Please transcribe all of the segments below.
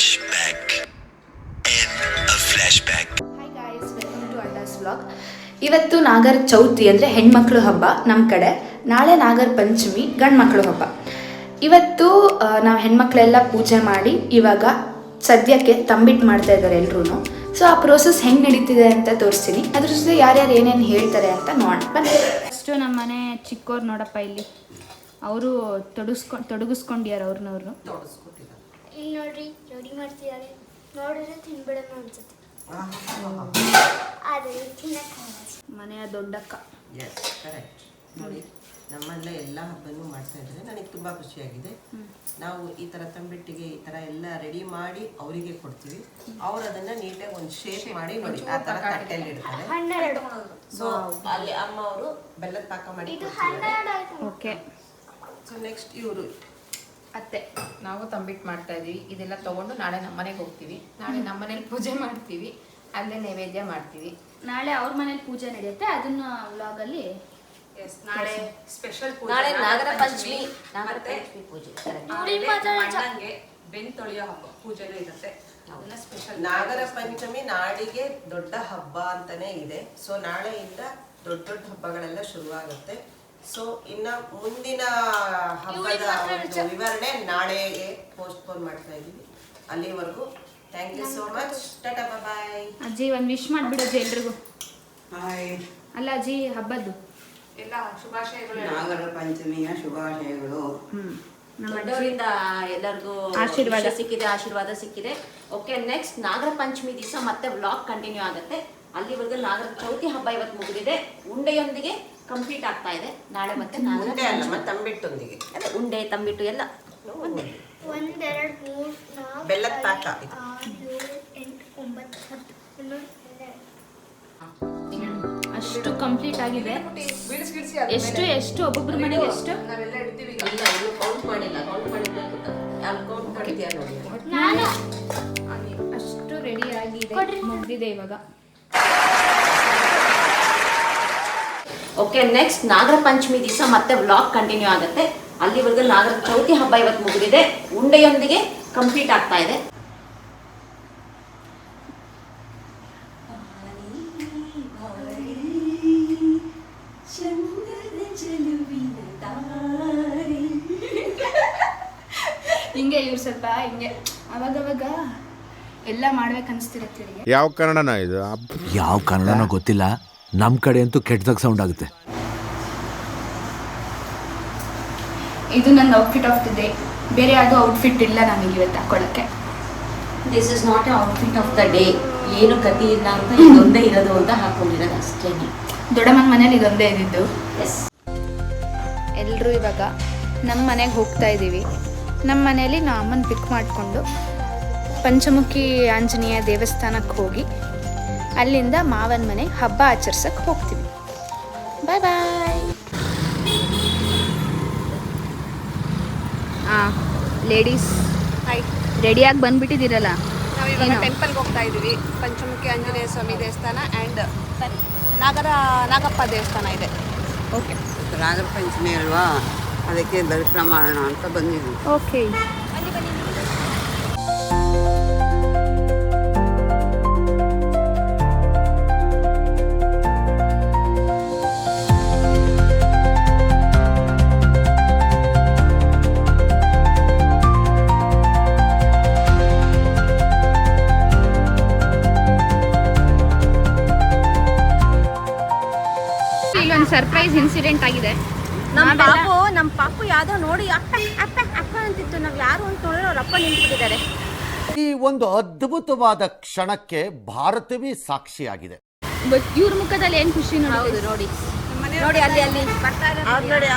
Flashback in a flashback. Hi guys, welcome to ಅಡ್ಡಾಸ್ vlog. ಇವತ್ತು ನಾಗರ ಚೌತಿ ಅಂದರೆ ಹೆಣ್ಮಕ್ಳು ಹಬ್ಬ ನಮ್ಮ ಕಡೆ. ನಾಳೆ ನಾಗರ ಪಂಚಮಿ, ಗಂಡು ಮಕ್ಕಳು ಹಬ್ಬ. ಇವತ್ತು ನಾವು ಹೆಣ್ಮಕ್ಳೆಲ್ಲ ಪೂಜೆ ಮಾಡಿ ಇವಾಗ ಸದ್ಯಕ್ಕೆ ತಂಬಿಟ್ಟು ಮಾಡ್ತಾ ಇದ್ದಾರೆ ಎಲ್ಲರೂ. ಸೊ ಆ ಪ್ರೋಸೆಸ್ ಹೆಂಗೆ ನಡೀತಿದೆ ಅಂತ ತೋರಿಸ್ತೀನಿ. ಅದ್ರ ಜೊತೆ ಯಾರ್ಯಾರು ಏನೇನು ಹೇಳ್ತಾರೆ ಅಂತ ನೋಡೋಣ ಬನ್ನಿ. ಫಸ್ಟು ನಮ್ಮ ಮನೆ ಚಿಕ್ಕವ್ರು ನೋಡಪ್ಪ, ಇಲ್ಲಿ ಅವರು ತೊಡಗಿಸ್ಕೊಂಡಿದ್ದಾರೆ ಅವ್ರನ್ನವ್ರು. ಇಲ್ಲಿ ನೋಡ್ರಿ, ರೆಡಿ ಮಾಡ್ತಿದ್ದಾರೆ. ನೋಡಿದ್ರೆ ತಿನ್ಬಿಡೋಣ ಅನ್ಸುತ್ತೆ, ಆದರೆ ಮನೆಯ ದೊಡ್ಡಕ್ಕ. S, correct. ನೋಡಿ, ನಮ್ಮಲ್ಲೇ ಎಲ್ಲ ಹಬ್ಬನೂ ಮಾಡ್ತಾ ಇದ್ದಾರೆ. ನನಗೆ ತುಂಬ ಖುಷಿಯಾಗಿದೆ. ನಾವು ಈ ಥರ ತಂಬಿಟ್ಟಿಗೆ ಈ ಥರ ಎಲ್ಲ ರೆಡಿ ಮಾಡಿ ಅವರಿಗೆ ಕೊಡ್ತೀವಿ. ಅವ್ರು ಅದನ್ನು ನೀಟಾಗಿ ಒಂದು ಶೇಪ್ ಮಾಡಿ ನೋಡಿ ಆ ಥರ ತಟ್ಟೆಯಲ್ಲಿ ಇಡ್ತಾರೆ. ಸೊ ಅಲ್ಲಿ ಅಮ್ಮ ಅವರು ಬೆಲ್ಲದ ಪಾಕ ಮಾಡಿ ಓಕೆ. ಸೊ ನೆಕ್ಸ್ಟ್ ಇವರು ಅತ್ತೆ, ನಾವು ತಂಬಿಟ್ಟು ಮಾಡ್ತಾ ಇದೀವಿ. ಇದೆಲ್ಲ ತಗೊಂಡು ನಾಳೆ ನಮ್ಮ ಮನೆಗೆ ಹೋಗ್ತೀವಿ. ನಾಳೆ ನಮ್ಮ ಮನೇಲಿ ಪೂಜೆ ಮಾಡ್ತೀವಿ, ಅಲ್ಲೇ ನೈವೇದ್ಯ ಮಾಡ್ತೀವಿ. ನಾಳೆ ಅವ್ರ ಮನೇಲಿ ಪೂಜೆ ನಡೆಯುತ್ತೆ, ಅದನ್ನ ವ್ಲಾಗಲ್ಲಿ ನಾಳೆ ಸ್ಪೆಷಲ್ ಪೂಜೆ, ನಾಳೆ ನಾಗರ ಪಂಚಮಿ ಪೂಜೆ, ಪೂಜೆ ಬೆನ್ ತೊಳೆಯೋ ಹಬ್ಬ ಪೂಜೆನೂ ಇರುತ್ತೆ. ಅದನ್ನ ಸ್ಪೆಷಲ್ ನಾಗರ ಪಂಚಮಿ ನಾಡಿಗೆ ದೊಡ್ಡ ಹಬ್ಬ ಅಂತಾನೆ ಇದೆ. ಸೊ ನಾಳೆಯಿಂದ ದೊಡ್ಡ ದೊಡ್ಡ ಹಬ್ಬಗಳೆಲ್ಲ ಶುರುವಾಗುತ್ತೆ. ಸೊ ಇನ್ನ ಮುಂದಿನ ಹಬ್ಬದ ಒಂದು ವಿವರಣೆ ನಾಳೆಗೆ ಪೋಸ್ಟ್ಪೋನ್ ಮಾಡ್ತಾ ಇದೀವಿ. ಅಲ್ಲಿವರೆಗೂ thank you so much. Tata, bye. ಅಜ್ಜಿ ಒಂದು ವಿಶ್ ಮಾಡಿಬಿಡಜ್ಜಿ ಎಲ್ರಿಗೂ. ಹಾಯ್, ಅಲ್ಲ ಅಜ್ಜಿ, ಹಬ್ಬದ್ದು ಎಲ್ಲ ಶುಭಾಶಯಗಳು. ನಾಗರ ಪಂಚಮಿಯ ಶುಭಾಶಯಗಳು. ನಮ್ಮ ದೊಡ್ಡವರಿಂದ ಎಲ್ಲರಿಗೂ ಆಶೀರ್ವಾದ ಸಿಕ್ಕಿದೆ. ಓಕೆ, ನೆಕ್ಸ್ಟ್ ನಾಗರ ಪಂಚಮಿ ದಿವಸ ಮತ್ತೆ ವ್ಲಾಗ್ ಕಂಟಿನ್ಯೂ ಆಗುತ್ತೆ. ಅಲ್ಲಿವರೆಗೂ ನಾಗರ ಚೌತಿ ಹಬ್ಬ ಇವತ್ತು ಮುಗಿದಿದೆ. ಉಂಡೆಯೊಂದಿಗೆ ಕಂಪ್ಲೀಟ್ ಆಗ್ತಾ ಇದೆ. ನಾಳೆ ಮತ್ತೆ ನಾಗರ ತಂಬಿಟ್ಟೊಂದಿಗೆ ಅದೇ ಉಂಡೆ ತಂಬಿಟ್ಟು ಎಲ್ಲ ಒಂದೇ. 1 2 3 4 ಬೆಲ್ಲದ ಪಾಕ 6 7 8 9 10 ಅಷ್ಟು ಕಂಪ್ಲೀಟ್ ಆಗಿದೆ. ಎಷ್ಟು ಒಬ್ಬೊಬ್ರ ಮನೆಗೆ ಎಷ್ಟು? ನಾವೆಲ್ಲ ಇಡ್ತೀವಿ. ಇಲ್ಲ, ಇನ್ನು ಕೌಂಟ್ ಮಾಡಿಲ್ಲ. ಕೌಂಟ್ ಮಾಡಿದ್ರೆ ಅಲ್ಲಿ ಕೌಂಟ್ ಮಾಡಿದ್ಯಾ ನೋಡಿ. ನಾನು ಅಷ್ಟು ರೆಡಿ ಆಗಿದೆ, ಮುಗ್ದಿದೆ ಇವಾಗ. ಓಕೆ, ನೆಕ್ಸ್ಟ್ ನಾಗರ ಪಂಚಮಿ ದಿವಸ ಮತ್ತೆ ವ್ಲಾಗ್ ಕಂಟಿನ್ಯೂ ಆಗುತ್ತೆ. ಅಲ್ಲಿವರೆಗೂ ನಾಗರ ಚೌತಿ ಹಬ್ಬ ಇವತ್ತು ಮುಗಿದಿದೆ. ಉಂಡೆಯೊಂದಿಗೆ ಕಂಪ್ಲೀಟ್ ಆಗ್ತಾ ಇದೆ. ಹಿಂಗೆ ಇವ್ರು ಸ್ವಲ್ಪ ಹಿಂಗೆ ಅವಾಗವಾಗ ಎಲ್ಲ ಮಾಡ್ಬೇಕು ಅನಿಸ್ತಿರತ್ತೆ ಇವರಿಗೆ. ಯಾವ ಕನ್ನಡನ ಇದು? ಯಾವ ಕನ್ನಡನೋ ಗೊತ್ತಿಲ್ಲ, ನಮ್ಮ ಕಡೆ ಅಂತೂ ಕೆಟ್ಟದಾಗ ಸೌಂಡ್ ಆಗುತ್ತೆ. ಇದು ನನ್ನ ಔಟ್ಫಿಟ್ ಆಫ್ ದ ಡೇ. ಬೇರೆ ಯಾವುದೋ ಔಟ್ಫಿಟ್ ಇಲ್ಲ ನಮಗೆ ಇವತ್ತು ಹಾಕೊಳ್ಳೋಕ್ಕೆ. This is not a outfit of the day. ಏನು ಗತಿ ಇಲ್ಲ ಅಂತ ಇದೊಂದೇ ಇರೋದು ಅಂತ ಹಾಕೊಂಡಿರೋದು ಅಷ್ಟೇ. ದೊಡ್ಡಮ್ಮನ ಮನೇಲಿ ಇದೊಂದೇ ಇದ್ದಿದ್ದು. ಎಸ್, ಎಲ್ಲರೂ ಇವಾಗ ನಮ್ಮ ಮನೆಗೆ ಹೋಗ್ತಾ ಇದ್ದೀವಿ. ನಮ್ಮ ಮನೆಯಲ್ಲಿ ನಾವು ಅಮ್ಮನ ಪಿಕ್ ಮಾಡಿಕೊಂಡು ಪಂಚಮುಖಿ ಆಂಜನೇಯ ದೇವಸ್ಥಾನಕ್ಕೆ ಹೋಗಿ ಅಲ್ಲಿಂದ ಮಾವನ ಮನೆ ಹಬ್ಬ ಆಚರಿಸಕ್ಕೆ ಹೋಗ್ತೀವಿ. ಬಾಯ್ ಬಾಯ್. ಹಾಂ ಲೇಡೀಸ್, ರೆಡಿಯಾಗಿ ಬಂದ್ಬಿಟ್ಟಿದ್ದೀರಲ್ಲ. ನಾವಿವಾಗ ಟೆಂಪಲ್ಗೆ ಹೋಗ್ತಾ ಇದೀವಿ. ಪಂಚಮುಖಿ ಆಂಜನೇಯ ಸ್ವಾಮಿ ದೇವಸ್ಥಾನ ಆ್ಯಂಡ್ ನಾಗಪ್ಪ ದೇವಸ್ಥಾನ ಇದೆ. ಓಕೆ ನಾಗರ ಪಂಚಮಿ ಅಲ್ವಾ, ಅದಕ್ಕೆ ದರ್ಶನ ಮಾಡೋಣ ಅಂತ ಬಂದಿದ್ವಿ. ಓಕೆ. ಇಲ್ಲೊಂದು ಸರ್ಪ್ರೈಸ್ ಇನ್ಸಿಡೆಂಟ್ ಆಗಿದೆ. ನಮ್ಮ ಪಾಪು ಯಾವ್ದೋ ನೋಡಿ ಅಪ್ಪ ಅಪ್ಪ ಅಪ್ಪ ಅಂತಿತ್ತು. ನಾವು ಯಾರು ಅಂತ ನೋಡಿದ್ರೆ ಅವ್ರ ಅಪ್ಪ ನಿಂತ್ಬಿಟ್ಟಿದ್ದಾರೆ. ಈ ಒಂದು ಅದ್ಭುತವಾದ ಕ್ಷಣಕ್ಕೆ ಭಾರತವೇ ಸಾಕ್ಷಿಯಾಗಿದೆ. ಬಟ್ ಇವ್ರ ಮುಖದಲ್ಲಿ ಏನು ಖುಷಿ ನೋಡಿ. ನೋಡಿ ನೋಡಿ, ಅಲ್ಲಿ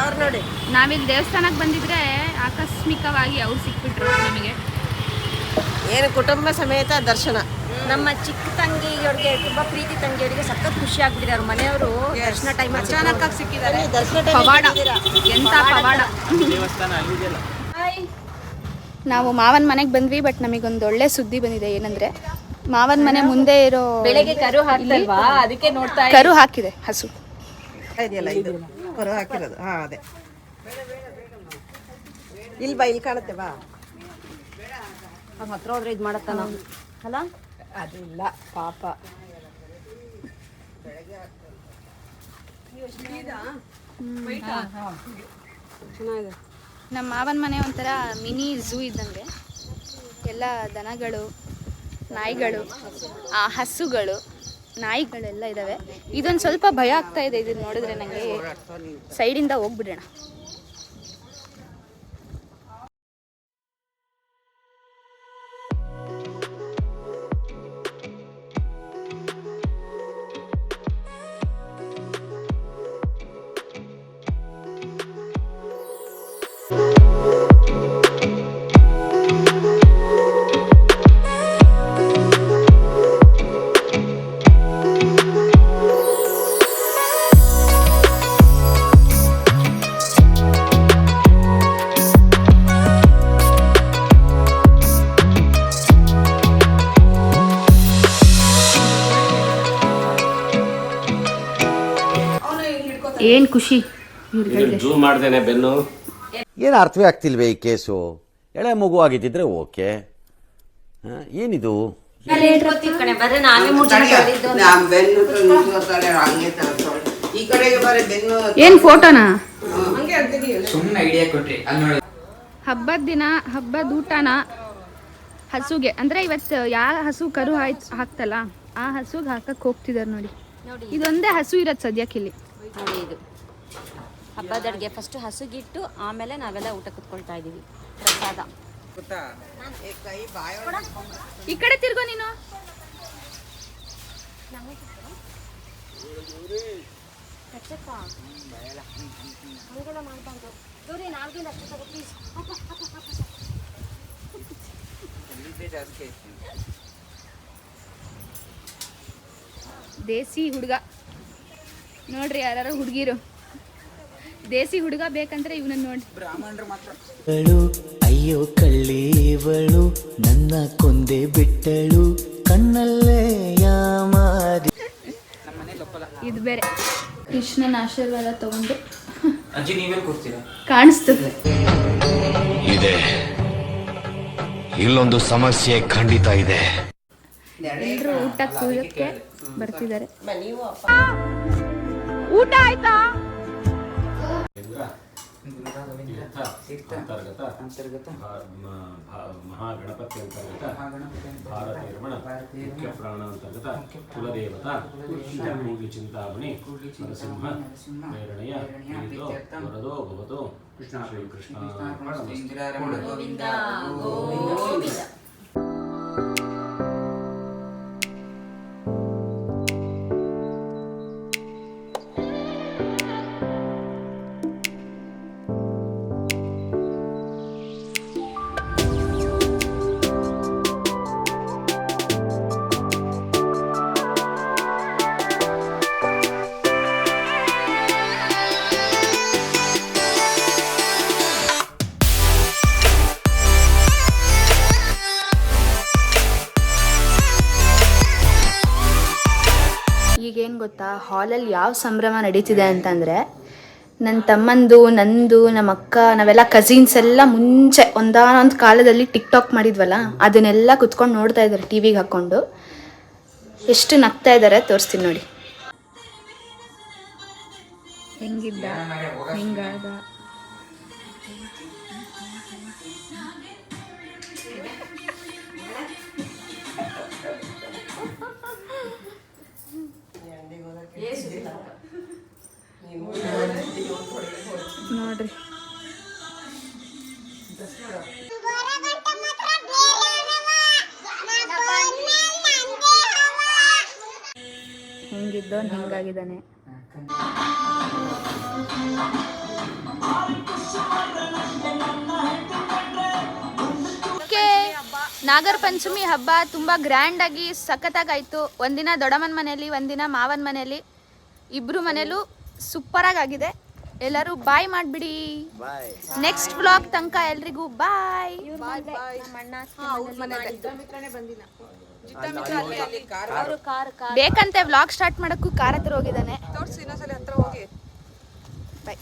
ಅವ್ರು ನೋಡಿ. ನಾವಿಲ್ಲಿ ದೇವಸ್ಥಾನಕ್ಕೆ ಬಂದಿದ್ರೆ ಆಕಸ್ಮಿಕವಾಗಿ ಅವ್ರು ಸಿಕ್ಬಿಟ್ರು ನಮಗೆ. ಏನು ಕುಟುಂಬ ಸಮೇತ ದರ್ಶನ. ನಮ್ಮ ಚಿಕ್ಕ ತಂಗಿಯವರಿಗೆ, ತುಂಬಾ ಪ್ರೀತಿ ತಂಗಿಯವರಿಗೆ ಸಖತ್ ಖುಷಿ ಆಗ್ಬಿಟ್ಟಿದೆ. ಅವ್ರ ಮನೆಯವರು ದರ್ಶನ ಟೈಮ್ ಅಚಾನಕ್ಕಾಗಿ ಸಿಕ್ಕಿದ್ದಾರೆ. ಪವಾಡ, ಎಂತ ಪವಾಡ. ನಾವು ಮಾವನ ಮನೆಗೆ ಬಂದ್ವಿ. ಬಟ್ ನಮಗೊಂದು ಒಳ್ಳೆ ಸುದ್ದಿ ಬಂದಿದೆ. ಏನಂದ್ರೆ ಮಾವನ ಮನೆ ಮುಂದೆ ಇರೋ ಬೆಳಗ್ಗೆ ಕರು ಹಾಕ್ತಲ್ವಾ, ಅದಕ್ಕೆ ನೋಡ್ತಾ ಕರು ಹಾಕಿದೆ ಹಸು. ಇದೆಯಲ್ಲ, ಇದು ಹೊರ ಹಾಕಿರೋದು. ಹಾ, ಅದೇ ಇಲ್ಲಿ ಬಾ, ಇಲ್ಲಿ ಕಾಣುತ್ತೆ ಬಾ. ಹತ್ರ ಹೋದ್ರೆ ಇದು ಮಾಡತ್ತಾನ ಅಲ್ಲ ಅದಿಲ್ಲ ಪಾಪ. ನಮ್ಮ ಮಾವನ ಮನೆ ಒಂಥರ ಮಿನಿ ಝೂ ಇದ್ದಂಗೆ. ಎಲ್ಲ ದನಗಳು, ನಾಯಿಗಳು, ಹಸುಗಳು, ನಾಯಿಗಳೆಲ್ಲ ಇದ್ದಾವೆ. ಇದೊಂದು ಸ್ವಲ್ಪ ಭಯ ಆಗ್ತಾ ಇದೆ ಇದನ್ನ ನೋಡಿದ್ರೆ ನನಗೆ. ಸೈಡಿಂದ ಹೋಗ್ಬಿಡೋಣ. ಏನು ಖುಷಿ ಜೂಮ್ ಮಾಡ್ದೇನೆ ಬೆನ್ನು. ಏನು ಅರ್ಥವೇ ಆಗ್ತಿಲ್ವೇ ಈ ಕೇಸು? ಎಳೆ ಮಗು ಆಗಿದ್ದಿದ್ರೆ ಓಕೆ. ಏನಿದು? ಬರ್ರೆ ನಾವೇ ಈ ಕಡೆಗೆ ಬರೀ ಬೆನ್ನು. ಏನು ಫೋಟೋನಾ? ಸುಮ್ಮನೆ ಐಡಿಯಾ ಕೊಟ್ರಿ ಅಲ್ಲಿ ನೋಡಿ. ಹಬ್ಬದ ದಿನ ಹಬ್ಬದ ಊಟನ ಹಸುಗೆ ಅಂದರೆ ಇವತ್ತು ಯಾವ ಹಸು ಕರು ಹಾಕ್ತಲ್ಲ ಆ ಹಸುಗೆ ಹಾಕಕ್ಕೆ ಹೋಗ್ತಿದ್ದಾರೆ ನೋಡಿ. ಇದೊಂದೇ ಹಸು ಇರೋದು ಸದ್ಯಕ್ಕಿಲ್ಲಿ ನೋಡಿ. ಇದು ಹಬ್ಬದ ಅಡುಗೆ ಫಸ್ಟ್ ಹಸುಗಿಟ್ಟು ಆಮೇಲೆ ನಾವೆಲ್ಲ ಊಟ ಕುತ್ಕೊಳ್ತಾ ಇದ್ದೀವಿ. ಪ್ರಸಾದ. ಈ ಕಡೆ ತಿರ್ಗೋ ನೀನು. ದೇಸಿ ಹುಡುಗ ನೋಡ್ರಿ, ಯಾರು ಹುಡುಗಿರು ದೇಸಿ ಹುಡುಗ ಬೇಕಂದ್ರೆ ಇವನ ನೋಡಿ. ಅಯ್ಯೋ ಕಳ್ಳೇವಳು ನನ್ನ ಕೊಂದೆ ಬಿಟ್ಟಳು ಕಣ್ಣಲ್ಲೇ ಯಾಮಾರಿ. ಇದು ಬೇರೆ ಕೃಷ್ಣನ ಆಶೀರ್ವಾದ ತಗೊಂಡು ಅಜ್ಜಿ ನೀವೇನು ಕೊಡ್ತೀರಾ? ಕಾಣಿಸ್ತದೆ. ಇದೆ, ಇಲ್ಲೊಂದು ಸಮಸ್ಯೆ ಖಂಡಿತ ಇದೆ. ಎಲ್ಲರೂ ಊಟ ಕೂಡಕ್ಕೆ ಬರ್ತಿದ್ದಾರೆ. ಊಟ ಆಯ್ತಾ? ಅಂತರ್ಗತ ಮಹಾಗಣಪತಿ ಅಂತರ್ಗತ ಭಾರತೀಯ ರಮಣ ಮುಖ್ಯ ಪ್ರಾಣ ಅಂತರ್ಗತ ಕುಲದೇವತಾ ಕೂಗಿ ಚಿಂತಾಮಣಿ ನರಸಿಂಹ ಪ್ರೇರಣೆಯ ವರದೋ ಭವತೋ ಶ್ರೀ ಕೃಷ್ಣ. ಈಗೇನು ಗೊತ್ತಾ, ಹಾಲಲ್ಲಿ ಯಾವ ಸಂಭ್ರಮ ನಡೀತಿದೆ ಅಂತಂದರೆ, ನನ್ನ ತಮ್ಮಂದು, ನಂದು, ನಮ್ಮ ಅಕ್ಕ, ನಾವೆಲ್ಲ ಕಸಿನ್ಸ್ ಎಲ್ಲ ಮುಂಚೆ ಒಂದಾನೊಂದು ಕಾಲದಲ್ಲಿ ಟಿಕ್ಟಾಕ್ ಮಾಡಿದ್ವಲ್ಲ, ಅದನ್ನೆಲ್ಲ ಕುತ್ಕೊಂಡು ನೋಡ್ತಾ ಇದ್ದಾರೆ ಟಿ ವಿಗೆ ಹಾಕ್ಕೊಂಡು. ಎಷ್ಟು ನಗ್ತಾ ಇದ್ದಾರೆ ತೋರಿಸ್ತೀನಿ ನೋಡಿ. ಹೆಂಗಿದ್ದ, ಹೆಂಗಾದ. ನೋಡ್ರಿ ಹೆಂಗಿದ್ದೋ ಹೆಂಗಾಗಿದ್ದಾನೆ. ನಾಗರ ಪಂಚಮಿ ಹಬ್ಬ ತುಂಬ ಗ್ರ್ಯಾಂಡಾಗಿ ಸಖತ್ತಾಗಾಯಿತು. ಒಂದಿನ ದೊಡ್ಡಮ್ಮನ ಮನೆಯಲ್ಲಿ, ಒಂದಿನ ಮಾವನ ಮನೆಯಲ್ಲಿ, ಇಬ್ಬರು ಮನೇಲೂ ಸೂಪರಾಗಿ ಆಗಿದೆ. ಎಲ್ಲರೂ ಬಾಯ್ ಮಾಡಿಬಿಡಿ. ನೆಕ್ಸ್ಟ್ ವ್ಲಾಗ್ ತನಕ ಎಲ್ರಿಗೂ ಬಾಯ್. ಬೇಕಂತೆ ವ್ಲಾಗ್ ಸ್ಟಾರ್ಟ್ ಮಾಡೋಕ್ಕೂ ಕಾರ್ ಹತ್ರ ಹೋಗಿದ್ದಾನೆ. ಬಾಯ್.